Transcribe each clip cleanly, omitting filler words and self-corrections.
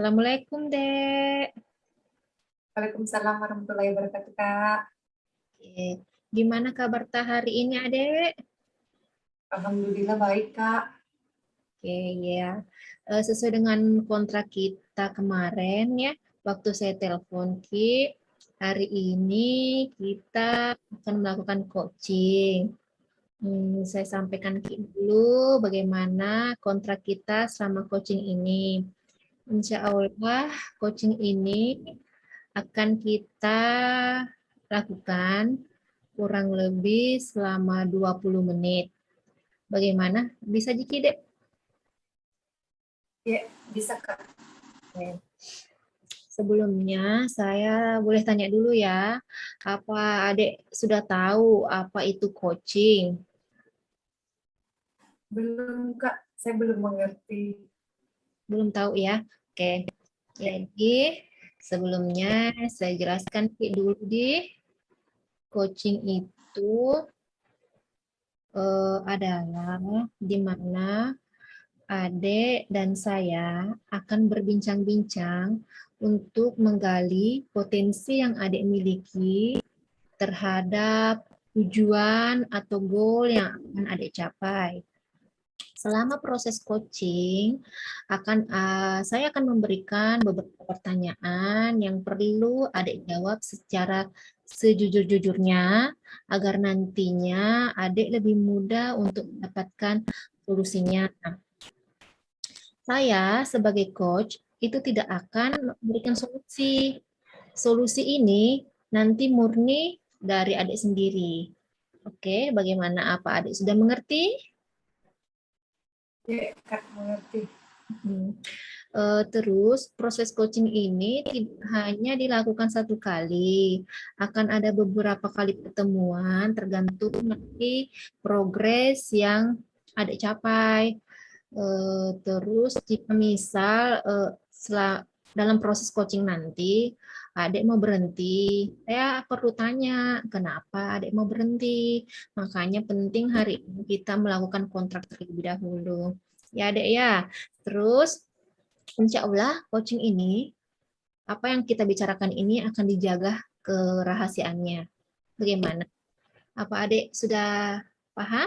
Assalamualaikum, Dek. Waalaikumsalam warahmatullahi wabarakatuh, Kak. Oke. Gimana kabar tah hari ini, Adek? Alhamdulillah baik, Kak. Oke, ya. Sesuai dengan kontrak kita kemarin ya, waktu saya telepon Ki, hari ini kita akan melakukan coaching. Saya sampaikan Ki dulu bagaimana kontrak kita selama coaching ini. Insya Allah, coaching ini akan kita lakukan kurang lebih selama 20 menit. Bagaimana? Bisa Jiki, Dek? Ya, bisa, Kak. Sebelumnya, saya boleh tanya dulu ya, apa Adek sudah tahu apa itu coaching? Belum, Kak. Saya belum mengerti. Belum tahu ya? Oke, jadi sebelumnya saya jelaskan dulu di coaching itu adalah di mana Ade dan saya akan berbincang-bincang untuk menggali potensi yang Ade miliki terhadap tujuan atau goal yang akan Ade capai. Selama proses coaching, saya akan memberikan beberapa pertanyaan yang perlu Adik jawab secara sejujur-jujurnya agar nantinya Adik lebih mudah untuk mendapatkan solusinya. Saya sebagai coach itu tidak akan memberikan solusi. Solusi ini nanti murni dari adik sendiri. Oke, bagaimana apa adik sudah mengerti? Ya, Kak, mengerti. Terus proses coaching ini tidak hanya dilakukan satu kali, akan ada beberapa kali pertemuan tergantung nanti progres yang adik capai. Terus jika misal dalam proses coaching nanti adik mau berhenti, saya perlu tanya kenapa adik mau berhenti. Makanya penting hari ini kita melakukan kontrak terlebih dahulu. Ya adik ya. Terus insya Allah coaching ini apa yang kita bicarakan ini akan dijaga kerahasiaannya. Bagaimana? Apa adik sudah paham?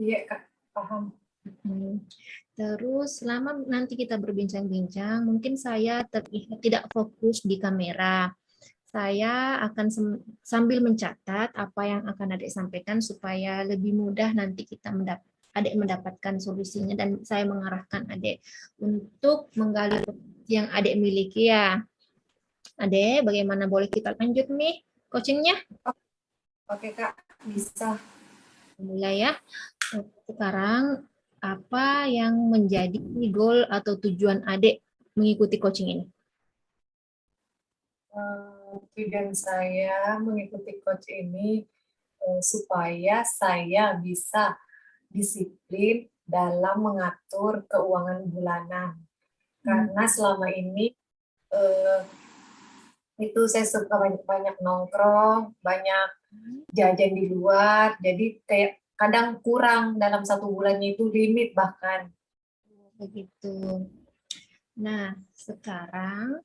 Iya, Kak. Paham. Terus selama nanti kita berbincang-bincang, mungkin saya terlihat tidak fokus di kamera. Saya akan sambil mencatat apa yang akan adik sampaikan supaya lebih mudah nanti adik mendapatkan solusinya dan saya mengarahkan adik untuk menggali yang adik miliki ya. Adik, bagaimana boleh kita lanjut nih coachingnya? Oke, Kak. Bisa. Mulai ya. Sekarang apa yang menjadi goal atau tujuan adik mengikuti coaching ini? Tujuan saya mengikuti coach ini supaya saya bisa disiplin dalam mengatur keuangan bulanan. Karena selama ini eh, itu saya suka banyak-banyak nongkrong, banyak jajan di luar, jadi kayak kadang kurang dalam satu bulannya itu limit bahkan. Begitu. Nah, sekarang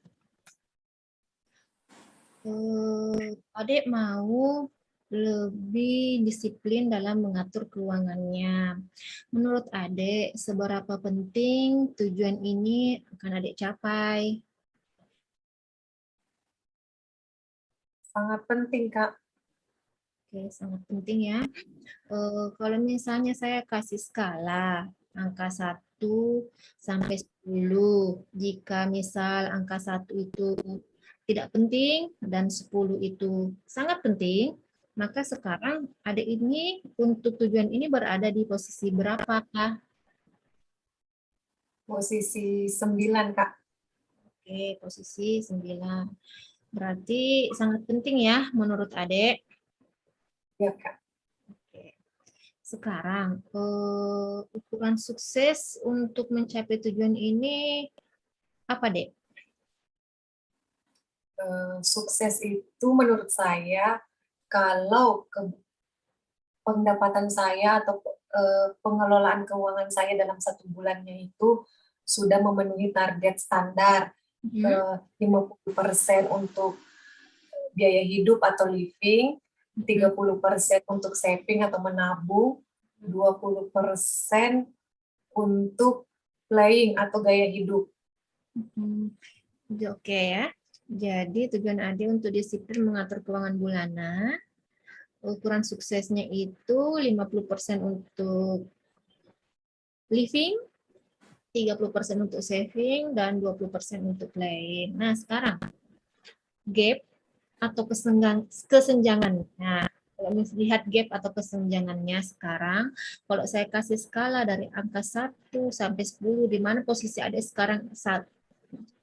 adik mau lebih disiplin dalam mengatur keuangannya. Menurut adik, seberapa penting tujuan ini akan adik capai? Sangat penting, Kak. Oke, sangat penting ya. Kalau misalnya saya kasih skala angka 1 sampai 10, jika misal angka 1 itu tidak penting dan 10 itu sangat penting, maka sekarang adik ini untuk tujuan ini berada di posisi berapa, Kak? Posisi 9, Kak. Oke, posisi 9. Berarti sangat penting ya menurut adik. Ya, Kak. Oke. Sekarang, ukuran sukses untuk mencapai tujuan ini apa, Dek? Sukses itu menurut saya kalau pendapatan saya atau pengelolaan keuangan saya dalam satu bulannya itu sudah memenuhi target standar, 50% untuk biaya hidup atau living, 30% untuk saving atau menabung, 20% untuk playing atau gaya hidup. Oke ya. Jadi tujuan AD untuk disiplin mengatur keuangan bulanan. Ukuran suksesnya itu 50% untuk living, 30% untuk saving, dan 20% untuk playing. Nah, sekarang gap atau kesenjangan. Nah, kalau melihat gap atau kesenjangannya sekarang, kalau saya kasih skala dari angka 1 sampai 10, di mana posisi adik sekarang,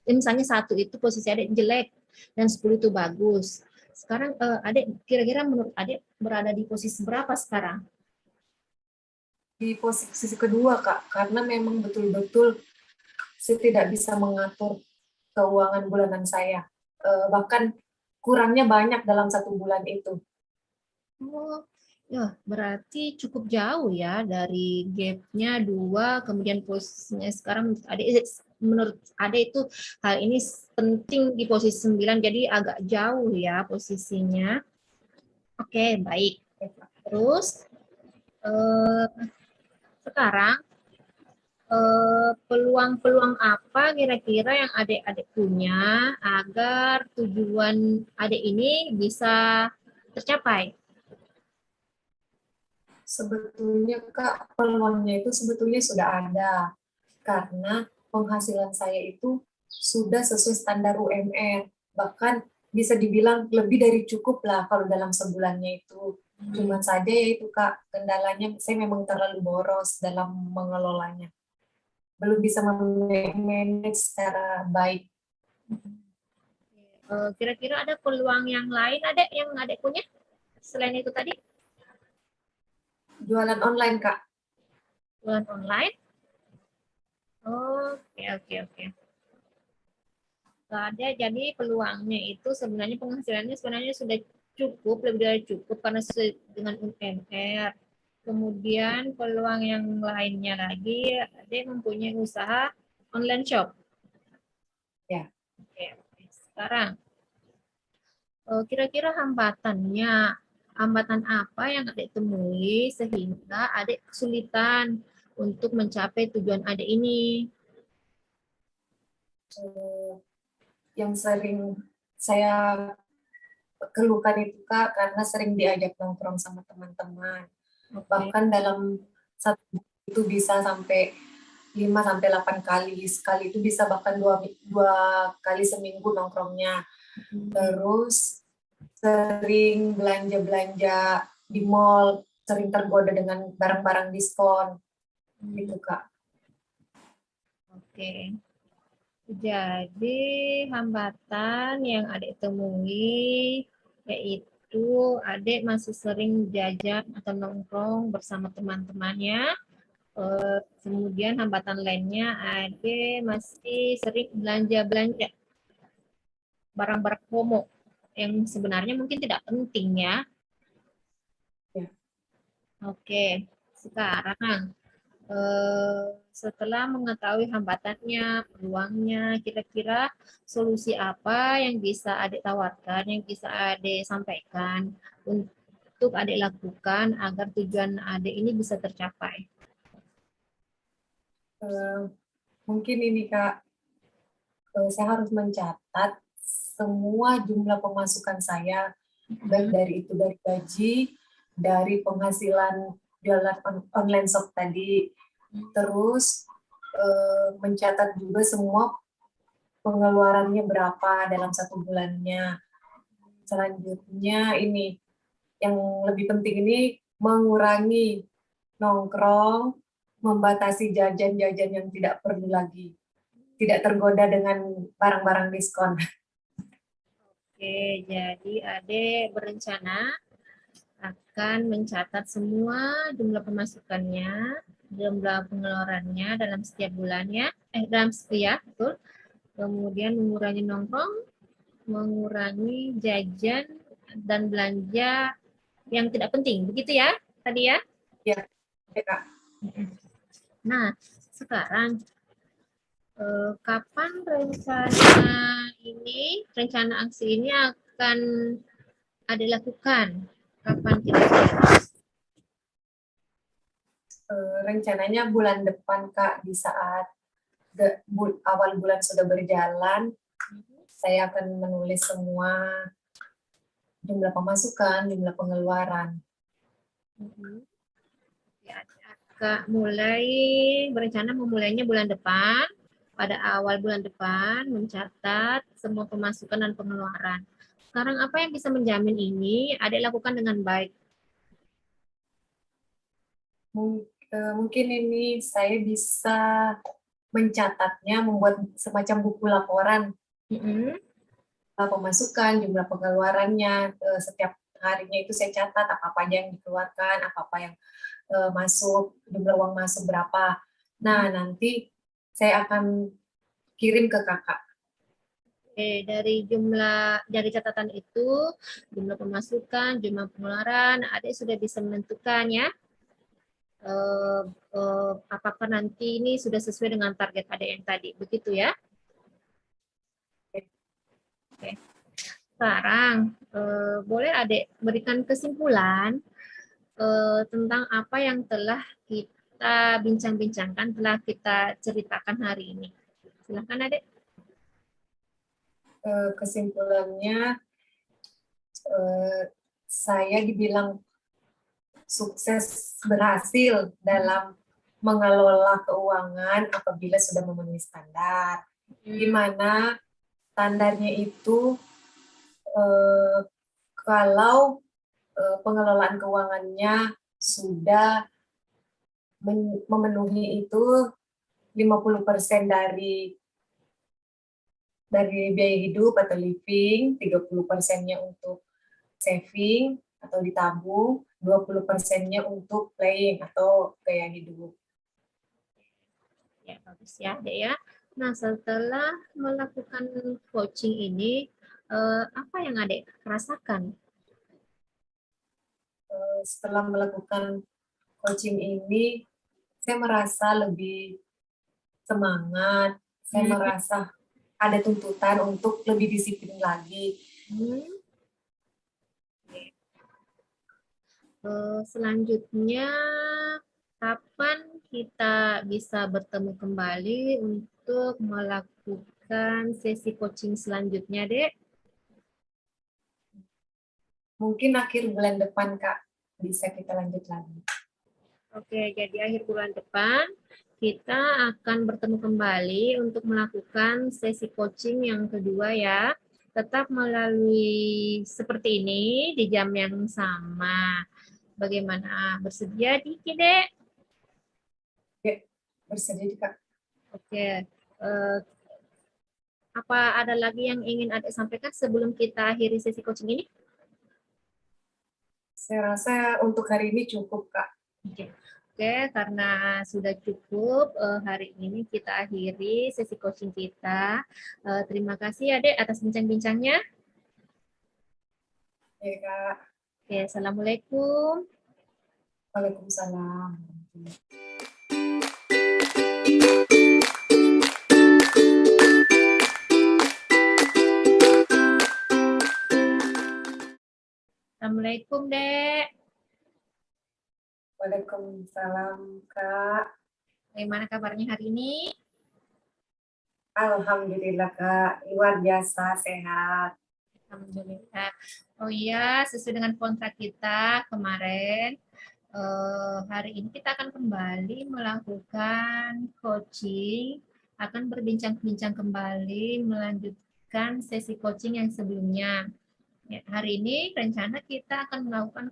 misalnya 1 itu posisi adik jelek, dan 10 itu bagus. Sekarang adik kira-kira menurut adik berada di posisi berapa sekarang? Di posisi kedua, Kak, karena memang betul-betul saya tidak bisa mengatur keuangan bulanan saya. Bahkan kurangnya banyak dalam 1 bulan itu. Oh, ya berarti cukup jauh ya dari gapnya 2, kemudian posisinya sekarang menurut adik itu hal ini penting di posisi 9, jadi agak jauh ya posisinya. Oke, baik. Terus sekarang peluang-peluang apa kira-kira yang adik-adik punya agar tujuan adik ini bisa tercapai? Sebetulnya, Kak, peluangnya itu sebetulnya sudah ada. Karena penghasilan saya itu sudah sesuai standar UMR. Bahkan bisa dibilang lebih dari cukup lah kalau dalam sebulannya itu. Cuman saja ya itu, Kak, kendalanya saya memang terlalu boros dalam mengelolanya. Belum bisa manage secara baik. Kira-kira ada peluang yang lain ada yang adik punya selain itu tadi? Jualan online, Kak. Jualan online? Oke. Ada, jadi peluangnya itu sebenarnya penghasilannya sebenarnya sudah cukup, lebih dari cukup karena dengan UMR. Kemudian peluang yang lainnya lagi, ada mempunyai usaha online shop. Ya. Oke. Sekarang kira-kira hambatan apa yang adik temui sehingga adik kesulitan untuk mencapai tujuan adik ini? Yang sering saya keluhkan itu, Kak, karena sering diajak nongkrong sama teman-teman. Bahkan dalam satu itu bisa sampai 5 sampai 8 kali. Sekali itu bisa bahkan dua kali seminggu nongkrongnya. Terus sering belanja-belanja di mall, sering tergoda dengan barang-barang diskon. Gitu, Kak. Oke. Jadi hambatan yang adik temui yaitu adik masih sering jajan atau nongkrong bersama teman-temannya. Kemudian hambatan lainnya adik masih sering belanja-belanja barang-barang promo yang sebenarnya mungkin tidak penting ya. Ya. Oke, sekarang setelah mengetahui hambatannya, peluangnya, kira-kira solusi apa yang bisa adik tawarkan, yang bisa adik sampaikan untuk adik lakukan agar tujuan adik ini bisa tercapai? Mungkin ini, Kak, saya harus mencatat semua jumlah pemasukan saya, baik dari itu dari gaji, dari penghasilan jualan online shop tadi, terus mencatat juga semua pengeluarannya berapa dalam 1 bulannya. Selanjutnya ini, yang lebih penting ini mengurangi nongkrong, membatasi jajan-jajan yang tidak perlu lagi, tidak tergoda dengan barang-barang diskon. Oke, jadi adik berencana akan mencatat semua jumlah pemasukannya, jumlah pengeluarannya dalam setiap bulannya, dalam setiap, betul. Kemudian mengurangi nongkrong, mengurangi jajan dan belanja yang tidak penting, begitu ya tadi ya? Ya, Kak. Nah, sekarang Kapan rencana aksi ini akan ada lakukan? Kapan kira-kira? Rencananya bulan depan, Kak, di saat awal bulan sudah berjalan, saya akan menulis semua jumlah pemasukan, jumlah pengeluaran. Ya, Kak berencana memulainya bulan depan. Pada awal bulan depan mencatat semua pemasukan dan pengeluaran. Sekarang apa yang bisa menjamin ini Adik lakukan dengan baik? Mungkin ini saya bisa mencatatnya, membuat semacam buku laporan pemasukan, jumlah pengeluarannya, setiap harinya itu saya catat apa-apa aja yang dikeluarkan, apa-apa yang masuk, jumlah uang masuk berapa. Nah, nanti saya akan kirim ke kakak. Dari catatan itu, jumlah pemasukan, jumlah pengeluaran, Adik sudah bisa menentukan ya. Apakah nanti ini sudah sesuai dengan target Adik yang tadi, begitu ya? Oke. Sekarang, boleh Adik berikan kesimpulan tentang apa yang telah kita bincang-bincangkan, telah kita ceritakan hari ini. Silakan Adik. Kesimpulannya, saya dibilang sukses berhasil dalam mengelola keuangan apabila sudah memenuhi standar. Di mana standarnya itu kalau pengelolaan keuangannya sudah memenuhi itu 50% dari biaya hidup atau living, 30%-nya untuk saving atau ditabung, 20%-nya untuk playing atau gaya hidup. Ya, bagus ya, Dek ya. Nah, setelah melakukan coaching ini, apa yang Adek rasakan? Setelah melakukan coaching ini, saya merasa lebih semangat, saya merasa ada tuntutan untuk lebih disiplin lagi. Selanjutnya, kapan kita bisa bertemu kembali untuk melakukan sesi coaching selanjutnya, Dek? Mungkin akhir bulan depan, Kak, bisa kita lanjut lagi. Oke, jadi akhir bulan depan kita akan bertemu kembali untuk melakukan sesi coaching yang kedua ya. Tetap melalui seperti ini di jam yang sama. Bagaimana? Bersedia, Diki, Dek? Ya, bersedia, Kak. Oke. Apa ada lagi yang ingin Adik sampaikan sebelum kita akhiri sesi coaching ini? Saya rasa untuk hari ini cukup, Kak. Oke, karena sudah cukup hari ini kita akhiri sesi coaching kita. Terima kasih Adik atas bincang-bincangnya. Ya, Kak. Oke, Assalamualaikum. Waalaikumsalam. Assalamualaikum, Dek. Waalaikumsalam, Kak. Bagaimana kabarnya hari ini? Alhamdulillah, Kak. Luar biasa, sehat. Alhamdulillah. Oh iya, sesuai dengan kontrak kita kemarin, hari ini kita akan kembali melakukan coaching, akan berbincang-bincang kembali, melanjutkan sesi coaching yang sebelumnya. Ya, hari ini rencana kita akan melakukan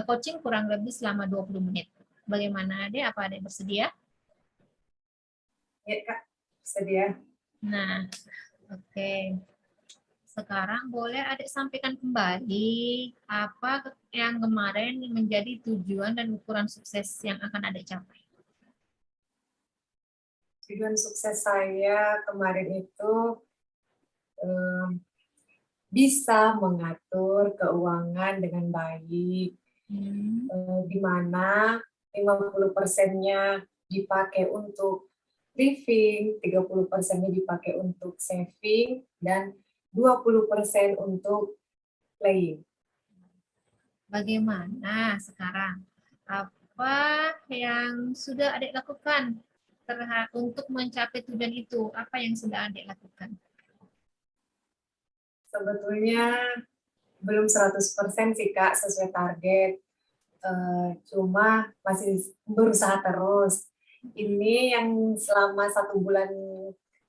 coaching kurang lebih selama 20 menit. Bagaimana Ade? Apa Ade bersedia? Ya, Kak. Bersedia. Nah, oke. Sekarang boleh Adik sampaikan kembali apa yang kemarin menjadi tujuan dan ukuran sukses yang akan Adik capai. Tujuan sukses saya kemarin itu bisa mengatur keuangan dengan baik, di mana 50%-nya dipakai untuk living, 30%-nya dipakai untuk saving, dan 20% untuk playing. Bagaimana sekarang? Apa yang sudah adik lakukan untuk mencapai tujuan itu? Apa yang sudah adik lakukan? Sebetulnya belum 100% sih Kak sesuai target. Cuma masih berusaha terus. Ini yang selama 1 bulan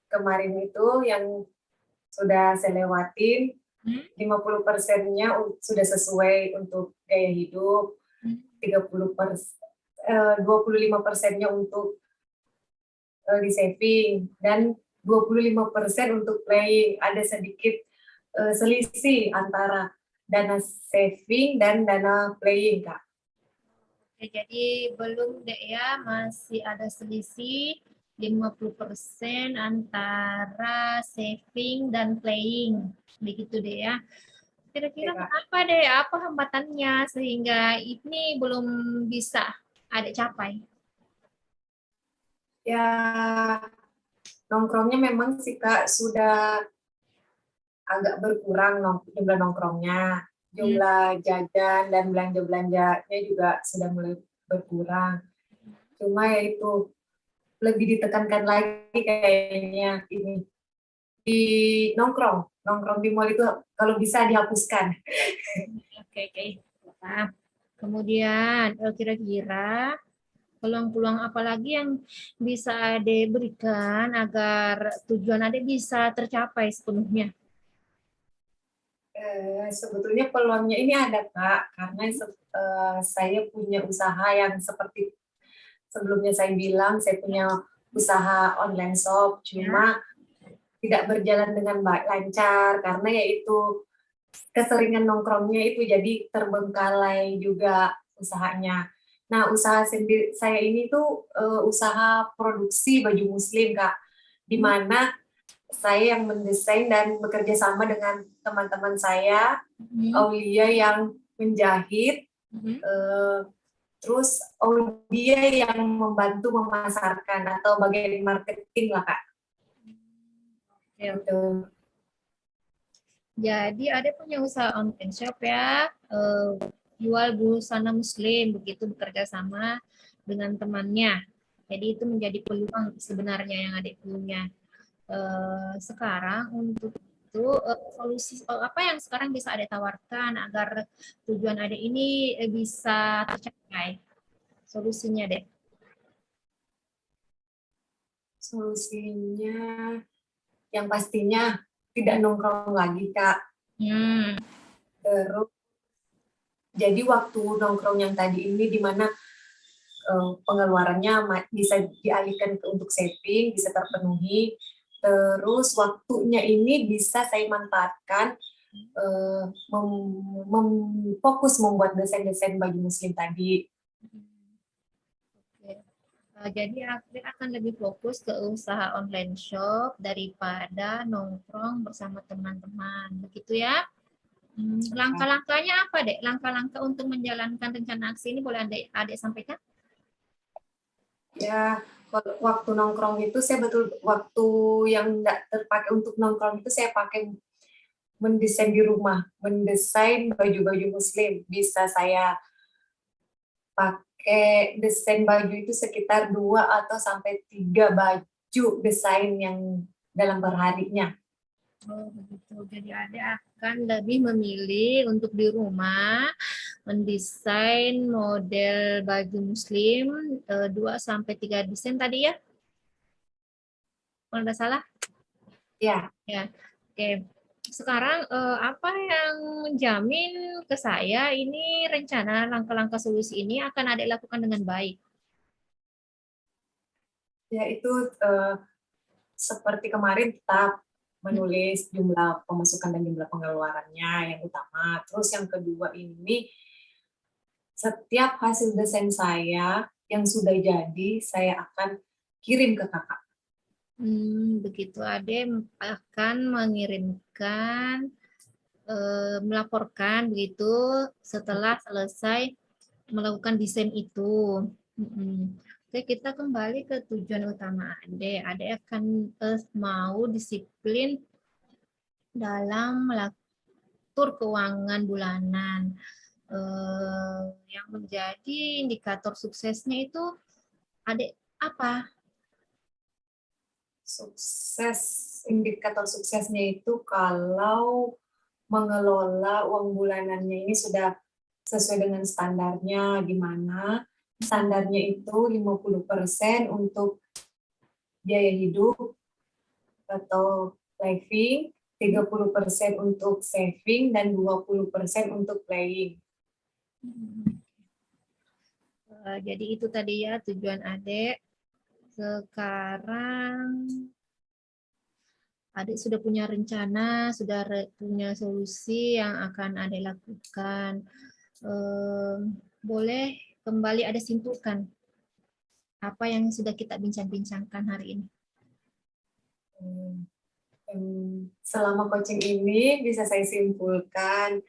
kemarin itu yang sudah saya lewatin, 50%-nya sudah sesuai untuk gaya hidup, 25%-nya untuk di saving, dan 25% untuk playing. Ada sedikit selisih antara dana saving dan dana playing, Kak. Oke, jadi belum deh ya, masih ada selisih 50% antara saving dan playing. Begitu deh ya. Kira-kira kenapa deh? Apa hambatannya sehingga ini belum bisa ada capai? Ya, nongkrongnya memang sih Kak sudah agak berkurang jumlah nongkrongnya. Jumlah jajan dan belanja-belanjanya juga sudah mulai berkurang. Cuma ya itu lebih ditekankan lagi kayaknya ini di nongkrong di mall itu kalau bisa dihapuskan. Oke. Nah, kemudian kira-kira peluang-peluang apa lagi yang bisa Ade berikan agar tujuan Ade bisa tercapai sepenuhnya? Sebetulnya peluangnya ini ada Kak, karena saya punya usaha yang seperti sebelumnya saya bilang, saya punya usaha online shop, cuma tidak berjalan dengan lancar karena yaitu keseringan nongkrongnya itu jadi terbengkalai juga usahanya. Nah, usaha sendiri saya ini tuh usaha produksi baju muslim Kak, di mana saya yang mendesain dan bekerja sama dengan teman-teman saya, Aulia yang menjahit, terus Aulia yang membantu memasarkan atau bagian marketing lah Kak. Gitu. Jadi ada punya usaha online shop ya, jual busana muslim, begitu bekerja sama dengan temannya. Jadi itu menjadi peluang sebenarnya yang adik punya. Sekarang untuk itu solusi apa yang sekarang bisa adik tawarkan agar tujuan adik ini bisa tercapai? Solusinya deh. Solusinya yang pastinya tidak nongkrong lagi Kak. Terus jadi waktu nongkrong yang tadi ini di mana pengeluarannya bisa dialihkan untuk saving, bisa terpenuhi. Terus waktunya ini bisa saya manfaatkan fokus membuat desain-desain baju muslim tadi. Jadi aku akan lebih fokus ke usaha online shop daripada nongkrong bersama teman-teman, begitu ya? Langkah-langkahnya apa, Dek? Langkah-langkah untuk menjalankan rencana aksi ini boleh Adik sampaikan? Ya, waktu nongkrong itu saya waktu yang tidak terpakai untuk nongkrong itu saya pakai mendesain di rumah, mendesain baju-baju muslim. Bisa saya pakai desain baju itu sekitar 2 atau sampai 3 baju desain yang dalam perharinya. Oh, begitu. Jadi Adik akan lebih memilih untuk di rumah mendesain model baju muslim 2 sampai 3 desain tadi ya? Kalau tidak salah? Ya. Ya. Oke. Sekarang apa yang menjamin ke saya ini rencana langkah-langkah solusi ini akan Adik lakukan dengan baik? Ya itu seperti kemarin tetap menulis jumlah pemasukan dan jumlah pengeluarannya yang utama. Terus yang kedua ini setiap hasil desain saya yang sudah jadi saya akan kirim ke kakak. Begitu Ade akan mengirimkan melaporkan begitu setelah selesai melakukan desain itu. Oke, kita kembali ke tujuan utama Ade. Ade akan mau disiplin dalam mengatur keuangan bulanan. Yang menjadi indikator suksesnya itu Ade apa? Sukses, indikator suksesnya itu kalau mengelola uang bulanannya ini sudah sesuai dengan standarnya, gimana standarnya itu 50% untuk biaya hidup atau living, 30% untuk saving, dan 20% untuk playing. Jadi itu tadi ya tujuan Adik. Sekarang Adik sudah punya rencana, sudah punya solusi yang akan Adik lakukan. Boleh kembali Adik simpulkan apa yang sudah kita bincang-bincangkan hari ini. Selama coaching ini bisa saya simpulkan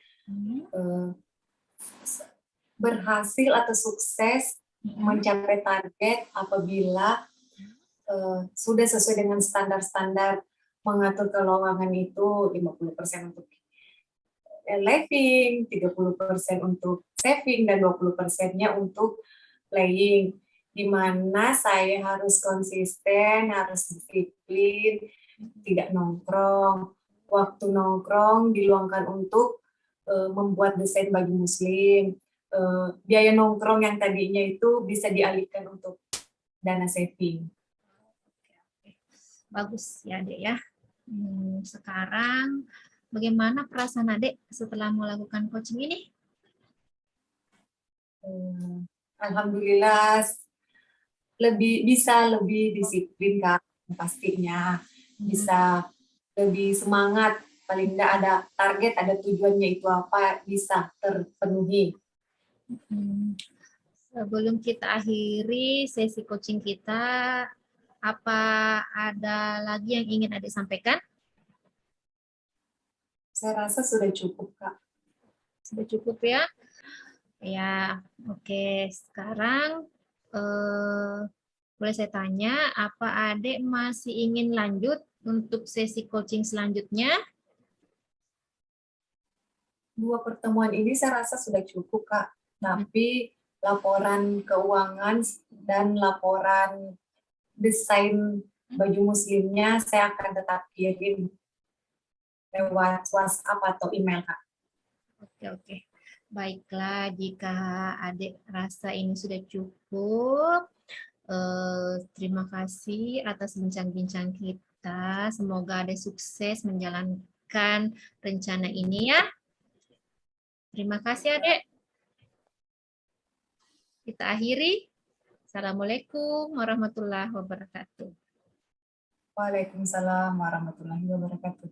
berhasil atau sukses mencapai target apabila sudah sesuai dengan standar-standar mengatur keuangan itu 50% untuk living, 30% untuk saving, dan 20%-nya untuk playing. Di mana saya harus konsisten, harus disiplin, tidak nongkrong. Waktu nongkrong diluangkan untuk membuat desain baju muslim. Biaya nongkrong yang tadinya itu bisa dialihkan untuk dana saving. Bagus ya, Dek ya. Sekarang bagaimana perasaan Adek setelah melakukan coaching ini? Alhamdulillah bisa lebih disiplin, Kak, pastinya. Bisa lebih semangat, paling tidak ada target, ada tujuannya itu apa, bisa terpenuhi. Sebelum kita akhiri sesi coaching kita, apa ada lagi yang ingin Adik sampaikan? Saya rasa sudah cukup, Kak. Sudah cukup ya? Ya, oke. Sekarang boleh saya tanya, apa Adik masih ingin lanjut untuk sesi coaching selanjutnya? 2 pertemuan ini saya rasa sudah cukup, Kak. Tapi laporan keuangan dan laporan desain baju muslimnya saya akan tetap kirim lewat WhatsApp atau email, Kak. Oke. Baiklah, jika Adik rasa ini sudah cukup, terima kasih atas bincang-bincang kita. Semoga Adik sukses menjalankan rencana ini ya. Terima kasih Adik. Kita akhiri. Assalamualaikum warahmatullahi wabarakatuh. Waalaikumsalam warahmatullahi wabarakatuh.